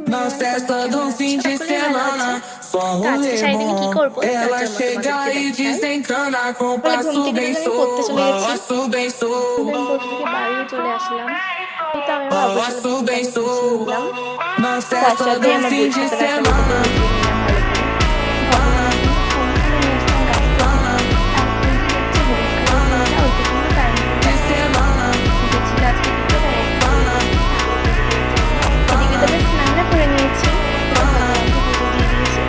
Na festa do fim de semana, só um limão. Ela chega e desencana com passo bem passo bem বাড়িও চলে আসলাম। এই তো আমি আমার passo অবসর bem নিলাম, Na তার festa সাথে do আমার fim বই de খাতা রাখাগুলোকে semana. গুছিয়ে নিলাম ভালো করে। ভগবানের জন্য ফুল তুলে নিয়ে আসলাম গাছ থেকে। আর কিন্তু হচ্ছে হলুদ কালার ফুলটা ওইটুকুনি টাইম উঠেছিল আজকে দুটো, তাই এদিকে তবে স্নানটা করে নিয়েছি, ভগবানকে পুজো দিয়ে দিয়েছি।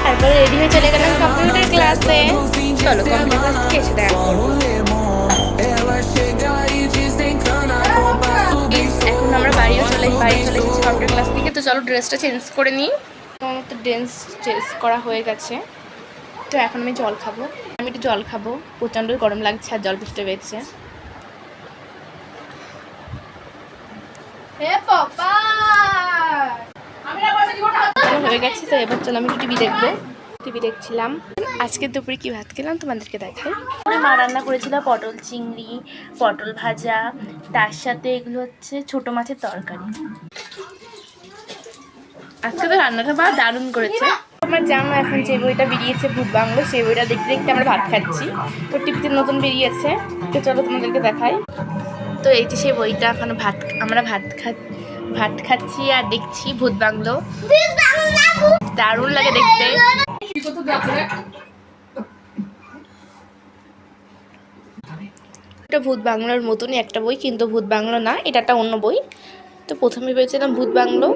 তারপরে রেডি হয়ে চলে গেলাম কম্পিউটার ক্লাসে। চলো কম্পিউটার ক্লাস থেকে এসে দেখা করবো। এখন আমরা বাড়ি চলে এসেছি কম্পিউটার ক্লাস থেকে। তো চলো ড্রেসটা চেঞ্জ করে নিই। আমার তো ড্রেস চেঞ্জ করা হয়ে গেছে। তো এখন আমি জল খাবো, একটু জল খাবো, প্রচণ্ড গরম লাগছে আর জল পিছতে পেয়েছে। হয়ে গেছে। তো এবার চলো আমি একটু টিভি দেখছিলাম। আজকে দুপুরে কি ভাত খেলাম তোমাদেরকে দেখাই। মা রান্না করেছিল পটল চিংড়ি, পটল ভাজা, তার সাথে এগুলো হচ্ছে ছোট মাছের তরকারি। আজকে তো রান্নাটা বা দারুণ করেছে। আমার জানো এখন যে বইটা বেরিয়েছে ভূত বাংলো, সেই বইটা দেখতে দেখতে আমরা ভাত খাচ্ছি। তো টিভিতে নতুন বেরিয়েছে, তো চলো তোমাদেরকে দেখাই। তো এই যে সেই বইটা, এখন আমরা ভাত খাচ্ছি আর দেখছি ভূত বাংলো। দারুণ লাগে দেখতে। এটা ভূত বাংলোর মতনই একটা বই, কিন্তু ভূত বাংলো না, এটা একটা অন্য বই। তো প্রথমে ভেবেছিলাম ভূত বাংলো,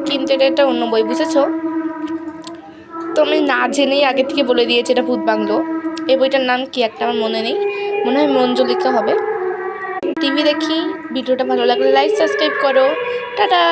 কিন্তু এটা একটা অন্য বই, বুঝেছো? তো আমি না জেনেই আগে থেকে বলে দিয়েছি এটা ভূত বাংলো। এই বইটার নাম কি একটা আমার মনে নেই, মনে হয় মঞ্জুলিকা হবে। টিভি দেখি। ভিডিওটা ভালো লাগলে লাইক সাবস্ক্রাইব করো। টাটা।